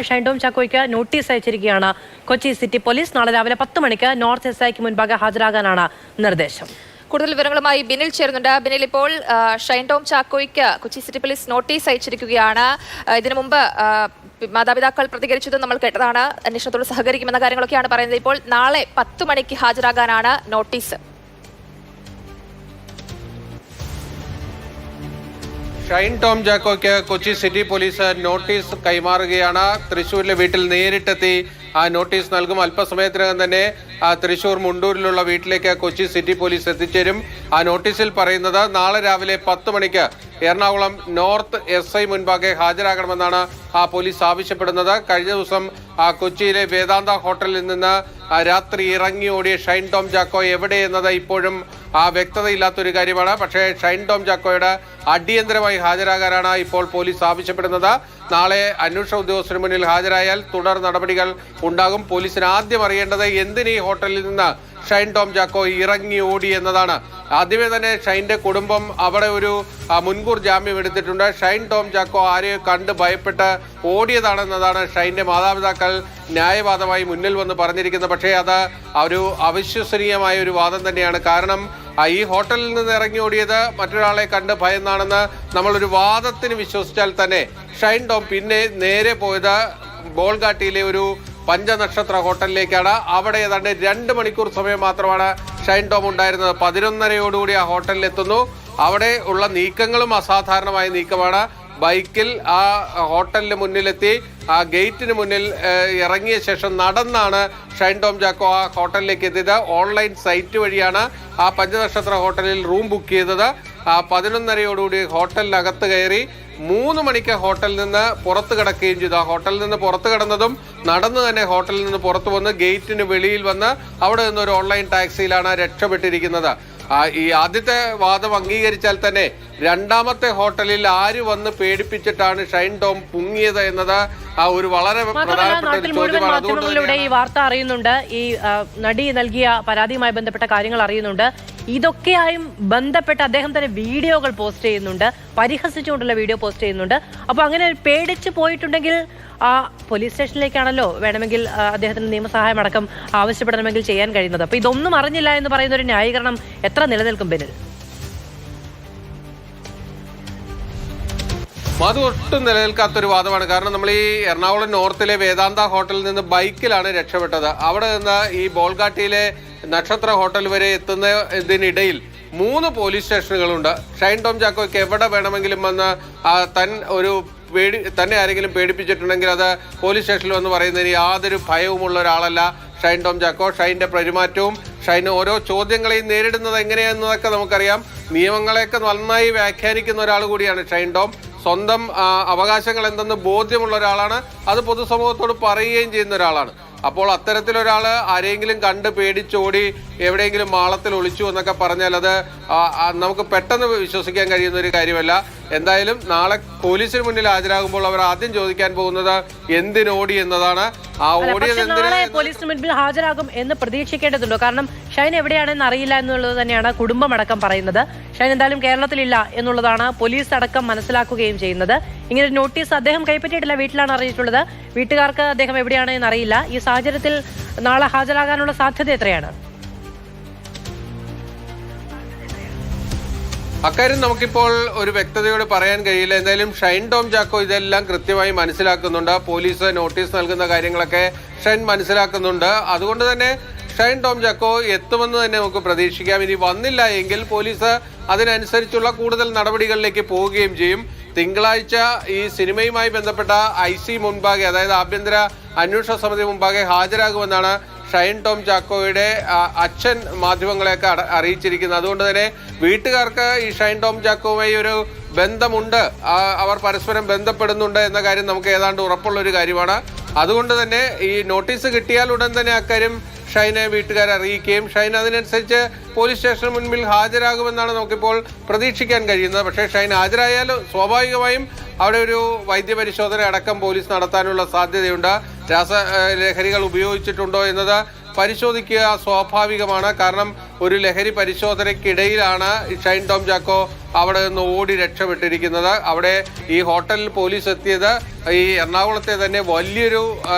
ഷൈൻ ടോം ചാക്കോയ്ക്ക് നോട്ടീസ് അയച്ചിരിക്കുകയാണ് Kochi city police. നാളെ രാവിലെ 10 മണിക്ക് നോർത്ത് എസ്ഐക്ക് മുൻപാകെ ഹാജരാകാനാണ് നിർദ്ദേശം. കൂടുതൽ വിവരങ്ങളുമായി ബിനിൽ ചേരുന്നുണ്ട്. ബിനിൽ, ഇപ്പോൾ ഷൈൻ ടോം ചാക്കോയ്ക്ക് കൊച്ചി സിറ്റി പോലീസ് നോട്ടീസ് അയച്ചിരിക്കുകയാണ്. ഇതിനു മുമ്പ് മാതാപിതാക്കൾ പ്രതികരിച്ചത് നമ്മൾ കേട്ടതാണ്. അന്വേഷണത്തോട് സഹകരിക്കുമെന്ന കാര്യങ്ങളൊക്കെയാണ് പറയുന്നത്. ഇപ്പോൾ നാളെ 10 മണിക്ക് ഹാജരാകാനാണ് നോട്ടീസ്. ഷൈൻ ടോം ചാക്കോയ്ക്ക് കൊച്ചി സിറ്റി പോലീസ് നോട്ടീസ് കൈമാറുകയാണ്. തൃശ്ശൂരിലെ വീട്ടിൽ നേരിട്ടെത്തി ആ നോട്ടീസ് നൽകും. അല്പസമയത്തിനകം തന്നെ തൃശ്ശൂർ മുണ്ടൂരിലുള്ള വീട്ടിലേക്ക് കൊച്ചി സിറ്റി പോലീസ് എത്തിച്ചേരും. ആ നോട്ടീസിൽ പറയുന്നത് നാളെ രാവിലെ 10 മണിക്ക് എറണാകുളം നോർത്ത് SI മുൻപാകെ ഹാജരാകണമെന്നാണ് പോലീസ് ആവശ്യപ്പെടുന്നത്. കഴിഞ്ഞ ദിവസം കൊച്ചിയിലെ വേദാന്ത ഹോട്ടലിൽ നിന്ന് രാത്രി ഇറങ്ങി ഓടിയ ഷൈൻ ടോം ചാക്കോ എവിടെയെന്നത് ഇപ്പോഴും വ്യക്തതയില്ലാത്തൊരു കാര്യമാണ്. പക്ഷേ ഷൈൻ ടോം ചാക്കോയുടെ അടിയന്തരമായി ഹാജരാകാനാണ് ഇപ്പോൾ പോലീസ് ആവശ്യപ്പെടുന്നത്. നാളെ അന്വേഷണ ഉദ്യോഗസ്ഥന് മുന്നിൽ ഹാജരായാൽ തുടർ നടപടികൾ ഉണ്ടാകും. പോലീസിന് ആദ്യം അറിയേണ്ടത് എന്തിന് ഈ ഹോട്ടലിൽ നിന്ന് ഷൈൻ ടോം ചാക്കോ ഇറങ്ങി ഓടി എന്നതാണ്. ആദ്യമേ തന്നെ ഷൈൻ്റെ കുടുംബം അവിടെ ഒരു മുൻകൂർ ജാമ്യം എടുത്തിട്ടുണ്ട്. ഷൈൻ ടോം ചാക്കോ ആരെയോ കണ്ട് ഭയപ്പെട്ട് ഓടിയതാണെന്നതാണ് ഷൈൻ്റെ മാതാപിതാക്കൾ ന്യായവാദമായി മുന്നിൽ വന്ന് പറഞ്ഞിരിക്കുന്നത്. പക്ഷേ അത് ഒരു അവിശ്വസനീയമായ ഒരു വാദം തന്നെയാണ്. കാരണം ഈ ഹോട്ടലിൽ നിന്ന് ഇറങ്ങി ഓടിയത് മറ്റൊരാളെ കണ്ട് ഭയന്നാണെന്ന് നമ്മളൊരു വാദത്തിന് വിശ്വസിച്ചാൽ തന്നെ ഷൈൻ ടോം പിന്നെ നേരെ പോയത് ബോൾഗാട്ടിയിലെ ഒരു പഞ്ചനക്ഷത്ര ഹോട്ടലിലേക്കാണ്. അവിടെ ഏതാണ്ട് 2 മണിക്കൂർ സമയം മാത്രമാണ് ഷൈൻ ടോം ഉണ്ടായിരുന്നത്. 11:30യോടുകൂടി ആ ഹോട്ടലിൽ എത്തുന്നു. അവിടെ ഉള്ള നീക്കങ്ങളും അസാധാരണമായ നീക്കമാണ്. ബൈക്കിൽ ആ ഹോട്ടലിന് മുന്നിലെത്തി ആ ഗേറ്റിന് മുന്നിൽ ഇറങ്ങിയ ശേഷം നടന്നാണ് ഷൈൻ ടോം ചാക്കോ ആ ഹോട്ടലിലേക്ക് എത്തിയത്. ഓൺലൈൻ സൈറ്റ് വഴിയാണ് ആ പഞ്ചനക്ഷത്ര ഹോട്ടലിൽ റൂം ബുക്ക് ചെയ്തത്. 11:30യോടുകൂടി ഹോട്ടലിനകത്ത് കയറി 3 മണിക്ക് ഹോട്ടലിൽ നിന്ന് പുറത്ത് കിടക്കുകയും ചെയ്തു. ആ ഹോട്ടലിൽ നിന്ന് പുറത്ത് കിടന്നതും നടന്നു തന്നെ ഹോട്ടലിൽ നിന്ന് പുറത്തു വന്ന് ഗേറ്റിന് വെളിയിൽ വന്ന് അവിടെ നിന്നൊരു ഓൺലൈൻ ടാക്സിയിലാണ് രക്ഷപ്പെട്ടിരിക്കുന്നത്. ഈ ആദ്യത്തെ വാദം അംഗീകരിച്ചാൽ തന്നെ രണ്ടാമത്തെ ഹോട്ടലിൽ ആര് വന്ന് പേടിപ്പിച്ചിട്ടാണ് ഷൈൻ ടോം പുങ്ങിയത് എന്നത് ഒരു വളരെ പ്രധാനപ്പെട്ട ഒരു ചോദ്യമാണ്. അതുകൊണ്ട് ഈ വാർത്ത അറിയുന്നുണ്ട്, ഈ നടി നൽകിയ പരാതിയുമായി ബന്ധപ്പെട്ട കാര്യങ്ങൾ അറിയുന്നുണ്ട്. ഇതൊക്കെയായും ബന്ധപ്പെട്ട് അദ്ദേഹം തന്നെ വീഡിയോകൾ പോസ്റ്റ് ചെയ്യുന്നുണ്ട്, പരിഹസിച്ചുകൊണ്ടുള്ള വീഡിയോ പോസ്റ്റ് ചെയ്യുന്നുണ്ട്. അപ്പൊ അങ്ങനെ പേടിച്ച് പോയിട്ടുണ്ടെങ്കിൽ ആ പോലീസ് സ്റ്റേഷനിലേക്കാണല്ലോ വേണമെങ്കിൽ അദ്ദേഹത്തിന് നിയമസഹായം അടക്കം ആവശ്യപ്പെടണമെങ്കിൽ ചെയ്യാൻ കഴിയുന്നത്. അപ്പൊ ഇതൊന്നും അറിഞ്ഞില്ല എന്ന് പറയുന്ന ഒരു ന്യായീകരണം എത്ര നിലനിൽക്കും ബിനിൽ? അത് ഒട്ടും നിലനിൽക്കാത്തൊരു വാദമാണ്. കാരണം നമ്മൾ ഈ എറണാകുളം നോർത്തിലെ വേദാന്ത ഹോട്ടലിൽ നിന്ന് ബൈക്കിലാണ് രക്ഷപ്പെട്ടത്. അവിടെ നിന്ന് ഈ ബോൾഗാട്ടിയിലെ നക്ഷത്ര ഹോട്ടൽ വരെ എത്തുന്നതിനിടയിൽ 3 പോലീസ് സ്റ്റേഷനുകളുണ്ട്. ഷൈൻ ടോം ചാക്കോയ്ക്ക് എവിടെ വേണമെങ്കിലും വന്ന് തന്നെ ആരെങ്കിലും പേടിപ്പിച്ചിട്ടുണ്ടെങ്കിൽ അത് പോലീസ് സ്റ്റേഷനിൽ വന്ന് പറയുന്നതിന് യാതൊരു ഭയവുമുള്ള ഒരാളല്ല ഷൈൻ ടോം ചാക്കോ. ഷൈൻ്റെ പെരുമാറ്റവും ഷൈന് ഓരോ ചോദ്യങ്ങളെയും നേരിടുന്നത് എങ്ങനെയാണെന്നതൊക്കെ നമുക്കറിയാം. നിയമങ്ങളെയൊക്കെ നന്നായി വ്യാഖ്യാനിക്കുന്ന ഒരാൾ കൂടിയാണ് ഷൈൻ ടോം. സ്വന്തം അവകാശങ്ങൾ എന്തെന്ന് ബോധ്യമുള്ള ഒരാളാണ്. അത് പൊതുസമൂഹത്തോട് പറയുകയും ചെയ്യുന്ന ഒരാളാണ്. അപ്പോൾ അത്തരത്തിലൊരാൾ ആരെങ്കിലും കണ്ട് പേടിച്ചോടി എവിടെയെങ്കിലും മാളത്തിൽ ഒളിച്ചു എന്നൊക്കെ പറഞ്ഞാൽ അത് നമുക്ക് പെട്ടെന്ന് വിശ്വസിക്കാൻ കഴിയുന്ന ഒരു കാര്യമല്ല. എന്തായാലും നാളെ പോലീസിന് മുന്നിൽ ഹാജരാകുമ്പോൾ അവർ ആദ്യം ചോദിക്കാൻ പോകുന്നത് എന്തിനോടി എന്നതാണ്. ആ ഓടിയത് പോലീസിന് മുൻപിൽ ഹാജരാകും എന്ന് പ്രതീക്ഷിക്കേണ്ടതുണ്ടോ? കാരണം ഷൈൻ എവിടെയാണെന്ന് അറിയില്ല എന്നുള്ളത് തന്നെയാണ് കുടുംബമടക്കം പറയുന്നത്. ഷൈൻ എന്തായാലും കേരളത്തിലില്ല എന്നുള്ളതാണ് പോലീസ് അടക്കം മനസ്സിലാക്കുകയും ചെയ്യുന്നത്. ഇങ്ങനെ നോട്ടീസ് അദ്ദേഹം കൈപ്പറ്റിയിട്ടില്ല, വീട്ടിലാണ് അറിയിച്ചിട്ടുള്ളത്. വീട്ടുകാർക്ക് അദ്ദേഹം എവിടെയാണ് എന്ന് അറിയില്ല. ഈ സാഹചര്യത്തിൽ നാളെ ഹാജരാകാനുള്ള സാധ്യത എത്രയാണ്? അക്കാര്യം നമുക്കിപ്പോൾ ഒരു വ്യക്തതയോട് പറയാൻ കഴിയില്ല. എന്തായാലും ഷൈൻ ടോം ചാക്കോ ഇതെല്ലാം കൃത്യമായി മനസ്സിലാക്കുന്നുണ്ട്. പോലീസ് നോട്ടീസ് നൽകുന്ന കാര്യങ്ങളൊക്കെ ഷൈൻ മനസ്സിലാക്കുന്നുണ്ട്. അതുകൊണ്ട് തന്നെ ഷൈൻ ടോം ചാക്കോ എത്തുമെന്ന് തന്നെ നമുക്ക് പ്രതീക്ഷിക്കാം. ഇനി വന്നില്ല എങ്കിൽ പോലീസ് അതിനനുസരിച്ചുള്ള കൂടുതൽ നടപടികളിലേക്ക് പോവുകയും ചെയ്യും. തിങ്കളാഴ്ച ഈ സിനിമയുമായി ബന്ധപ്പെട്ട IC മുൻപാകെ, അതായത് ആഭ്യന്തര അന്വേഷണ സമിതി മുൻപാകെ ഹാജരാകുമെന്നാണ് ഷൈൻ ടോം ചാക്കോയുടെ അച്ഛൻ മാധ്യമങ്ങളെയൊക്കെ അറിയിച്ചിരിക്കുന്നത്. അതുകൊണ്ട് തന്നെ വീട്ടുകാർക്ക് ഈ ഷൈൻ ടോം ചാക്കോയുമായി ഒരു ബന്ധമുണ്ട്, അവർ പരസ്പരം ബന്ധപ്പെടുന്നുണ്ട് എന്ന കാര്യം നമുക്ക് ഏതാണ്ട് ഉറപ്പുള്ളൊരു കാര്യമാണ്. അതുകൊണ്ട് തന്നെ ഈ നോട്ടീസ് കിട്ടിയാൽ ഉടൻ തന്നെ അക്കാര്യം ഷൈനെ വീട്ടുകാരെ അറിയിക്കുകയും ഷൈൻ അതിനനുസരിച്ച് പോലീസ് സ്റ്റേഷന് മുൻപിൽ ഹാജരാകുമെന്നാണ് നമുക്കിപ്പോൾ പ്രതീക്ഷിക്കാൻ കഴിയുന്നത്. പക്ഷേ ഷൈൻ ഹാജരായാൽ സ്വാഭാവികമായും അവിടെ ഒരു വൈദ്യപരിശോധന അടക്കം പോലീസ് നടത്താനുള്ള സാധ്യതയുണ്ട്. രാസലഹരികൾ ഉപയോഗിച്ചിട്ടുണ്ടോ എന്നത് പരിശോധിക്കുക സ്വാഭാവികമാണ്. കാരണം ഒരു ലഹരി പരിശോധനയ്ക്കിടയിലാണ് ഷൈൻ ടോം ചാക്കോ അവിടെ നിന്ന് ഓടി രക്ഷപ്പെട്ടിരിക്കുന്നത്. അവിടെ ഈ ഹോട്ടലിൽ പോലീസ് എത്തിയത് ഈ എറണാകുളത്തെ തന്നെ വലിയൊരു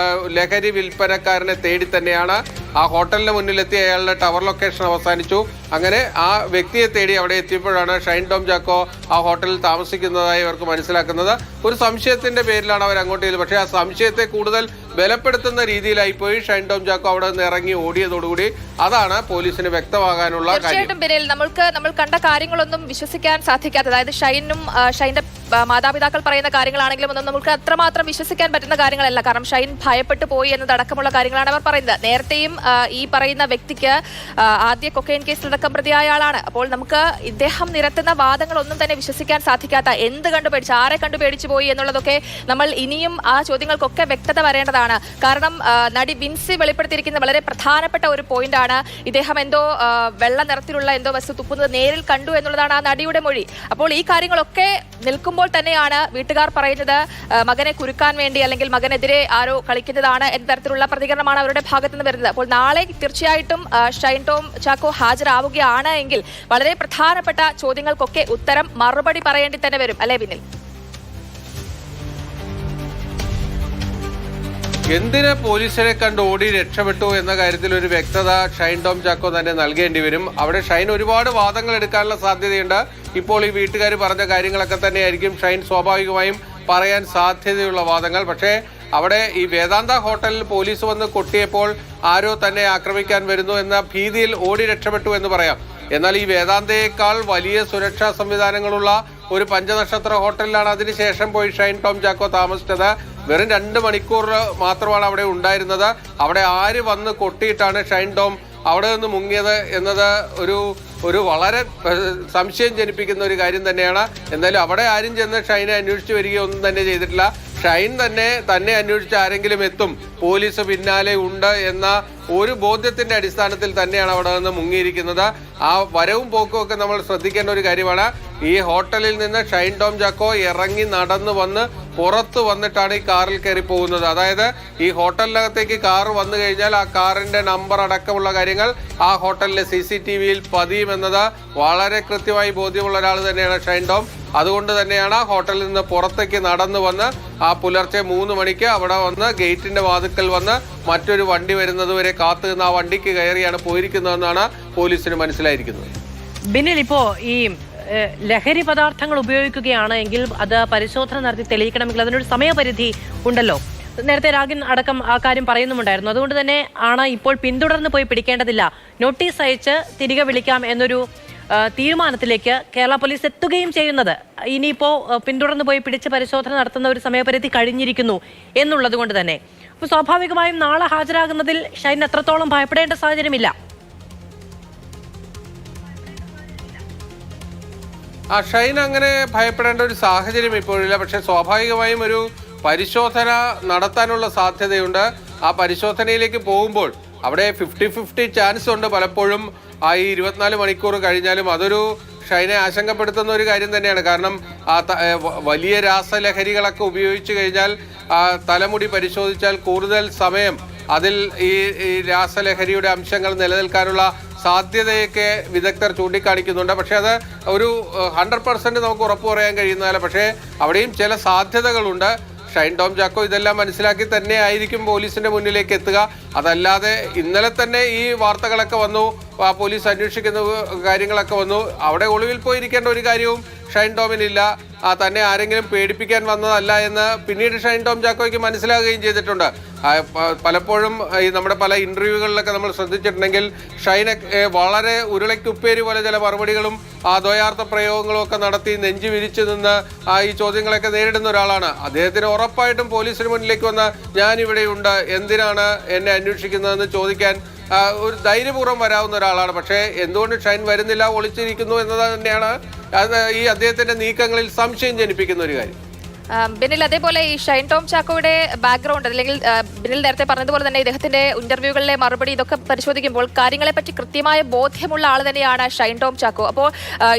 ലഹരി വിൽപ്പനക്കാരനെ തേടി തന്നെയാണ്. ആ ഹോട്ടലിന് മുന്നിലെത്തി അയാളുടെ ടവർ ലൊക്കേഷൻ അവസാനിച്ചു. അങ്ങനെ ആ വ്യക്തിയെ തേടി അവിടെ എത്തിയപ്പോഴാണ് ഷൈൻ ടോം ചാക്കോ ആ ഹോട്ടലിൽ താമസിക്കുന്നതായി അവർക്ക് മനസ്സിലാക്കുന്നത്. ഒരു സംശയത്തിന്റെ പേരിലാണ് അവർ അങ്ങോട്ട് ചെയ്തത്. പക്ഷേ ആ സംശയത്തെ കൂടുതൽ ബലപ്പെടുത്തുന്ന രീതിയിലായിപ്പോയി ഷൈൻ ടോം ചാക്കോ അവിടെ നിന്ന് ഇറങ്ങി ഓടിയതോടുകൂടി. അതാണ് പോലീസിന് വ്യക്തമാകാനുള്ള കാര്യം. തീർച്ചയായിട്ടും ബിനിൽ, നമ്മൾ കണ്ട കാര്യങ്ങളൊന്നും വിശ്വസിക്കാൻ സാധിക്കാത്ത, അതായത് ഷൈന്റെ മാതാപിതാക്കൾ പറയുന്ന കാര്യങ്ങളാണെങ്കിലും ഒന്നും നമുക്ക് അത്രമാത്രം വിശ്വസിക്കാൻ പറ്റുന്ന കാര്യങ്ങളല്ല. കാരണം ഷൈൻ ഭയപ്പെട്ടു പോയി എന്നതടക്കമുള്ള കാര്യങ്ങളാണ് അവർ പറയുന്നത്. നേരത്തെയും ഈ പറയുന്ന വ്യക്തിക്ക് ആദ്യ കൊക്കൈൻ കേസിലടക്കം പ്രതിയായ ആളാണ്. അപ്പോൾ നമുക്ക് ഇദ്ദേഹം നിരത്തുന്ന വാദങ്ങളൊന്നും തന്നെ വിശ്വസിക്കാൻ സാധിക്കാത്ത, എന്ത് കണ്ടുപേടിച്ച്, ആരെ കണ്ടുപേടിച്ചു പോയി എന്നുള്ളതൊക്കെ നമ്മൾ ഇനിയും ആ ചോദ്യങ്ങൾക്കൊക്കെ വ്യക്തത വരേണ്ടതാണ്. കാരണം നടി ബിൻസി വെളിപ്പെടുത്തിയിരിക്കുന്ന വളരെ പ്രധാനപ്പെട്ട ഒരു പോയിന്റാണ്, ഇദ്ദേഹം എന്തോ വെള്ള നിറത്തിലുള്ള എന്തോ വസ്തു തുപ്പുന്നത് നേരിൽ കണ്ടു എന്നുള്ളതാണ് ആ നടിയുടെ മൊഴി. അപ്പോൾ ഈ കാര്യങ്ങളൊക്കെ നിൽക്കുമ്പോൾ തന്നെയാണ് വീട്ടുകാർ പറയുന്നത് മകനെ കുരുക്കാൻ വേണ്ടി അല്ലെങ്കിൽ മകനെതിരെ ആരോ കളിക്കുന്നതാണ് എന്ന തരത്തിലുള്ള പ്രതികരണമാണ് അവരുടെ ഭാഗത്തു നിന്ന് വരുന്നത്. അപ്പോൾ നാളെ തീർച്ചയായിട്ടും ഷൈൻ ടോം ചാക്കോ ഹാജരാവുകയാണ് എങ്കിൽ വളരെ പ്രധാനപ്പെട്ട ചോദ്യങ്ങൾക്കൊക്കെ ഉത്തരം മറുപടി പറയേണ്ടി തന്നെ വരും, അല്ലേ ബിനിൽ? എന്തിന് പോലീസിനെ കണ്ട് ഓടി രക്ഷപ്പെട്ടു എന്ന കാര്യത്തിൽ ഒരു വ്യക്തത ഷൈൻ ടോം ചാക്കോ തന്നെ നൽകേണ്ടി വരും. അവിടെ ഷൈൻ ഒരുപാട് വാദങ്ങൾ എടുക്കാനുള്ള സാധ്യതയുണ്ട്. ഇപ്പോൾ ഈ വീട്ടുകാർ പറഞ്ഞ കാര്യങ്ങളൊക്കെ തന്നെയായിരിക്കും ഷൈൻ സ്വാഭാവികമായും പറയാൻ സാധ്യതയുള്ള വാദങ്ങൾ. പക്ഷേ അവിടെ ഈ വേദാന്ത ഹോട്ടലിൽ പോലീസ് വന്ന് കൊട്ടിയപ്പോൾ ആരോ തന്നെ ആക്രമിക്കാൻ വരുന്നു എന്ന ഭീതിയിൽ ഓടി രക്ഷപ്പെട്ടു എന്ന് പറയാം. എന്നാൽ ഈ വേദാന്തയേക്കാൾ വലിയ സുരക്ഷാ സംവിധാനങ്ങളുള്ള ഒരു പഞ്ചനക്ഷത്ര ഹോട്ടലിലാണ് അതിനുശേഷം പോയി ഷൈൻ ടോം ചാക്കോ താമസിച്ചത്. വെറും 2 മണിക്കൂർ മാത്രമാണ് അവിടെ ഉണ്ടായിരുന്നത്. അവിടെ ആര് വന്ന് കൊട്ടിയിട്ടാണ് ഷൈൻ ടോം അവിടെ നിന്ന് മുങ്ങിയത് എന്നത് ഒരു വളരെ സംശയം ജനിപ്പിക്കുന്ന ഒരു കാര്യം തന്നെയാണ്. എന്തായാലും അവിടെ ആരും ചെന്ന് ഷൈനെ അന്വേഷിച്ച് വരികയൊന്നും തന്നെ ചെയ്തിട്ടില്ല. ഷൈൻ തന്നെ അന്വേഷിച്ച് ആരെങ്കിലും എത്തും, പോലീസ് പിന്നാലെ ഉണ്ട് എന്ന ഒരു ബോധ്യത്തിന്റെ അടിസ്ഥാനത്തിൽ തന്നെയാണ് അവിടെ നിന്ന് മുങ്ങിയിരിക്കുന്നത്. ആ വരവും പോക്കും ഒക്കെ നമ്മൾ ശ്രദ്ധിക്കേണ്ട ഒരു കാര്യമാണ്. ഈ ഹോട്ടലിൽ നിന്ന് ഷൈൻ ടോം ചാക്കോ ഇറങ്ങി നടന്നു വന്ന് പുറത്ത് വന്നിട്ടാണ് ഈ കാറിൽ കയറി പോകുന്നത്. അതായത് ഈ ഹോട്ടലിനകത്തേക്ക് കാർ വന്നു കഴിഞ്ഞാൽ ആ കാറിന്റെ നമ്പർ അടക്കമുള്ള കാര്യങ്ങൾ ആ ഹോട്ടലിലെ CCTVയിൽ പതിയുമെന്നത് വളരെ കൃത്യമായി ബോധ്യമുള്ള ഒരാൾ തന്നെയാണ് ഷൈൻ ടോം. അതുകൊണ്ട് തന്നെയാണ് ആ ഹോട്ടലിൽ നിന്ന് പുറത്തേക്ക് നടന്നു വന്ന് ആ പുലർച്ചെ 3 മണിക്ക് അവിടെ വന്ന് ഗേറ്റിന്റെ വാതിക്കൽ വന്ന് മറ്റൊരു വണ്ടി വരുന്നത് വരെ കാത്തു നിന്ന് ആ വണ്ടിക്ക് കയറിയാണ് പോയിരിക്കുന്നതെന്നാണ് പോലീസിന് മനസ്സിലായിരിക്കുന്നത്. ബിനിൽ, ഇപ്പോ ഈ ലഹരി പദാർത്ഥങ്ങൾ ഉപയോഗിക്കുകയാണ് എങ്കിൽ അത് പരിശോധന നടത്തി തെളിയിക്കണമെങ്കിൽ അതിനൊരു സമയപരിധി ഉണ്ടല്ലോ. നേരത്തെ രാഗിൻ അടക്കം ആ കാര്യം പറയുന്നുമുണ്ടായിരുന്നു. അതുകൊണ്ട് തന്നെ ആണ് ഇപ്പോൾ പിന്തുടർന്ന് പോയി പിടിക്കേണ്ടതില്ല, നോട്ടീസ് അയച്ച് തിരികെ വിളിക്കാം എന്നൊരു തീരുമാനത്തിലേക്ക് കേരള പോലീസ് എത്തുകയും ചെയ്യുന്നത്. ഇനിയിപ്പോ പിന്തുടർന്ന് പോയി പിടിച്ച് പരിശോധന നടത്തുന്ന ഒരു സമയപരിധി കഴിഞ്ഞിരിക്കുന്നു എന്നുള്ളത് കൊണ്ട് തന്നെ അപ്പോൾ സ്വാഭാവികമായും നാളെ ഹാജരാകുന്നതിൽ ഷൈൻ എത്രത്തോളം ഭയപ്പെടേണ്ട സാഹചര്യമില്ല. ഷൈൻ അങ്ങനെ ഭയപ്പെടേണ്ട ഒരു സാഹചര്യം ഇപ്പോഴില്ല. പക്ഷെ സ്വാഭാവികമായും ഒരു പരിശോധന നടത്താനുള്ള സാധ്യതയുണ്ട്. ആ പരിശോധനയിലേക്ക് പോകുമ്പോൾ അവിടെ 50-50 ചാൻസ് ഉണ്ട് പലപ്പോഴും. ആ ഈ 24 മണിക്കൂർ കഴിഞ്ഞാലും അതൊരു ഷൈനെ ആശങ്കപ്പെടുത്തുന്ന ഒരു കാര്യം തന്നെയാണ്. കാരണം വലിയ രാസലഹരികളൊക്കെ ഉപയോഗിച്ചു കഴിഞ്ഞാൽ തലമുടി പരിശോധിച്ചാൽ കൂടുതൽ സമയം അതിൽ ഈ രാസലഹരിയുടെ അംശങ്ങൾ നിലനിൽക്കാനുള്ള സാധ്യതയൊക്കെ വിദഗ്ധർ ചൂണ്ടിക്കാണിക്കുന്നുണ്ട്. പക്ഷെ അത് ഒരു 100% നമുക്ക് ഉറപ്പ് പറയാൻ കഴിയുന്നതല്ല. പക്ഷേ അവിടെയും ചില സാധ്യതകളുണ്ട്. ഷൈൻ ടോം ചാക്കോ ഇതെല്ലാം മനസ്സിലാക്കി തന്നെ ആയിരിക്കും പോലീസിന്റെ മുന്നിലേക്ക് എത്തുക. അതല്ലാതെ ഇന്നലെ തന്നെ ഈ വാർത്തകളൊക്കെ വന്നു, പോലീസ് അന്വേഷിക്കുന്ന കാര്യങ്ങളൊക്കെ വന്നു. അവിടെ ഒളിവിൽ പോയിരിക്കേണ്ട ഒരു കാര്യവും ഷൈൻ ടോമിനില്ല. തന്നെ ആരെങ്കിലും പേടിപ്പിക്കാൻ വന്നതല്ല എന്ന് പിന്നീട് ഷൈൻ ടോം ചാക്കോയ്ക്ക് മനസ്സിലാകുകയും ചെയ്തിട്ടുണ്ട്. പലപ്പോഴും ഈ നമ്മുടെ പല ഇന്റർവ്യൂകളിലൊക്കെ നമ്മൾ ശ്രദ്ധിച്ചിട്ടുണ്ടെങ്കിൽ ഷൈനെ വളരെ ഉരുളയ്ക്കുപ്പേരി പോലെ ചില മറുപടികളും ദ്വയാർത്ഥ പ്രയോഗങ്ങളും ഒക്കെ നടത്തി നെഞ്ചു വിരിച്ചു നിന്ന് ഈ ചോദ്യങ്ങളൊക്കെ നേരിടുന്ന ഒരാളാണ്. അദ്ദേഹത്തിന് ഉറപ്പായിട്ടും പോലീസിന് മുന്നിലേക്ക് വന്ന് ഞാനിവിടെയുണ്ട്, എന്തിനാണ് എന്നെ അന്വേഷിക്കുന്നതെന്ന് ചോദിക്കാൻ ഒരു ധൈര്യപൂർവ്വം വരാവുന്ന ഒരാളാണ്. പക്ഷേ എന്തുകൊണ്ട് ഷൈൻ വരുന്നില്ല, ഒളിച്ചിരിക്കുന്നു എന്നത് തന്നെയാണ് ഈ അദ്ദേഹത്തിന്റെ നീക്കങ്ങളിൽ സംശയം ജനിപ്പിക്കുന്ന ഒരു കാര്യം. ബിനിൽ, അതേപോലെ ഈ ഷൈൻ ടോം ചാക്കോയുടെ ബാക്ക്ഗ്രൗണ്ട് അല്ലെങ്കിൽ ബിനിൽ നേരത്തെ പറഞ്ഞതുപോലെ തന്നെ ഇദ്ദേഹത്തിന്റെ ഇന്റർവ്യൂകളിലെ മറുപടി ഇതൊക്കെ പരിശോധിക്കുമ്പോൾ കാര്യങ്ങളെ പറ്റി കൃത്യമായ ബോധ്യമുള്ള ആൾ തന്നെയാണ് ഷൈൻ ടോം ചാക്കോ. അപ്പോൾ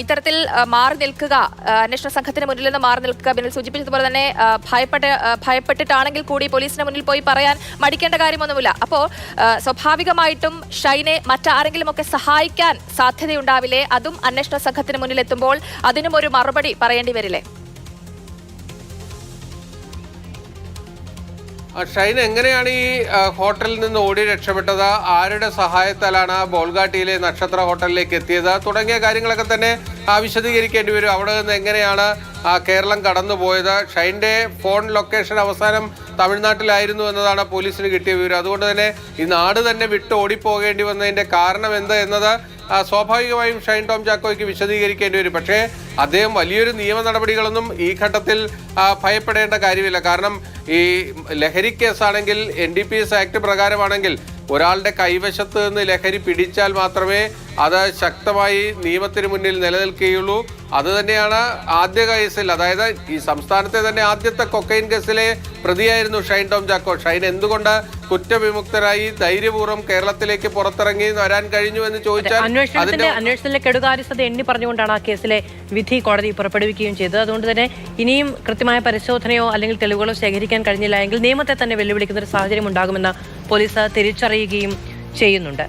ഇത്തരത്തിൽ മാറി നിൽക്കുക, അന്വേഷണ സംഘത്തിന് മുന്നിൽ നിന്ന് മാറി നിൽക്കുക, ബിനിൽ സൂചിപ്പിച്ചതുപോലെ തന്നെ ഭയപ്പെട്ടിട്ടാണെങ്കിൽ കൂടി പോലീസിന് മുന്നിൽ പോയി പറയാൻ മടിക്കേണ്ട കാര്യമൊന്നുമില്ല. അപ്പോൾ സ്വാഭാവികമായിട്ടും ഷൈനെ മറ്റാരെങ്കിലും ഒക്കെ സഹായിക്കാൻ സാധ്യതയുണ്ടാവില്ലേ? അതും അന്വേഷണ സംഘത്തിന് മുന്നിൽ എത്തുമ്പോൾ അതിനും ഒരു മറുപടി പറയേണ്ടി വരില്ലേ? ഷൈൻ എങ്ങനെയാണ് ഈ ഹോട്ടലിൽ നിന്ന് ഓടി രക്ഷപ്പെട്ടത്, ആരുടെ സഹായത്താലാണ് ബോൾഗാട്ടിയിലെ നക്ഷത്ര ഹോട്ടലിലേക്ക് എത്തിയത് തുടങ്ങിയ കാര്യങ്ങളൊക്കെ തന്നെ വിശദീകരിക്കേണ്ടി വരും. അവിടെ നിന്ന് എങ്ങനെയാണ് കേരളം കടന്നുപോയത്, ഷൈൻ്റെ ഫോൺ ലൊക്കേഷൻ അവസാനം തമിഴ്നാട്ടിലായിരുന്നു എന്നതാണ് പോലീസിന് കിട്ടിയ വിവരം. അതുകൊണ്ട് തന്നെ ഈ നാട് തന്നെ വിട്ട് ഓടിപ്പോകേണ്ടി വന്നതിൻ്റെ കാരണം എന്ത് എന്നത് സ്വാഭാവികമായും ഷൈൻ ടോം ചാക്കോയ്ക്ക് വിശദീകരിക്കേണ്ടി വരും. പക്ഷേ അദ്ദേഹം വലിയൊരു നിയമ നടപടികളൊന്നും ഈ ഘട്ടത്തിൽ ഭയപ്പെടേണ്ട കാര്യമില്ല. കാരണം ഈ ലഹരി കേസാണെങ്കിൽ NDPS ആക്ട് പ്രകാരമാണെങ്കിൽ ഒരാളുടെ കൈവശത്ത് നിന്ന് ലഹരി പിടിച്ചാൽ മാത്രമേ അത് ശക്തമായി നിയമത്തിന് മുന്നിൽ നിലനിൽക്കുകയുള്ളൂ. അത് തന്നെയാണ് ആദ്യ കേസിൽ, അതായത് ഈ സംസ്ഥാനത്തെ തന്നെ ആദ്യത്തെ കൊക്കൈൻ കേസിലെ പ്രതിയായിരുന്നു ഷൈൻ ടോം ചാക്കോ. ഷൈൻ എന്തുകൊണ്ട് കുറ്റവിമുക്തരായി ധൈര്യപൂർവ്വം കേരളത്തിലേക്ക് പുറത്തിറങ്ങി വരാൻ കഴിഞ്ഞു എന്ന് ചോദിച്ചാൽ അന്വേഷണത്തിലെ കെടുകാര്യസ്ഥത എണ്ണി പറഞ്ഞുകൊണ്ടാണ് ആ കേസിലെ വിധി കോടതി പുറപ്പെടുവിക്കുകയും ചെയ്തത്. അതുകൊണ്ട് തന്നെ ഇനിയും കൃത്യമായ പരിശോധനയോ അല്ലെങ്കിൽ തെളിവുകളോ ശേഖരിക്കാൻ കഴിഞ്ഞില്ല എങ്കിൽ നിയമത്തെ തന്നെ വെല്ലുവിളിക്കുന്ന ഒരു സാഹചര്യം ഉണ്ടാകുമെന്ന് പോലീസ് തിരിച്ചറിയുകയും ചെയ്യുന്നുണ്ട്.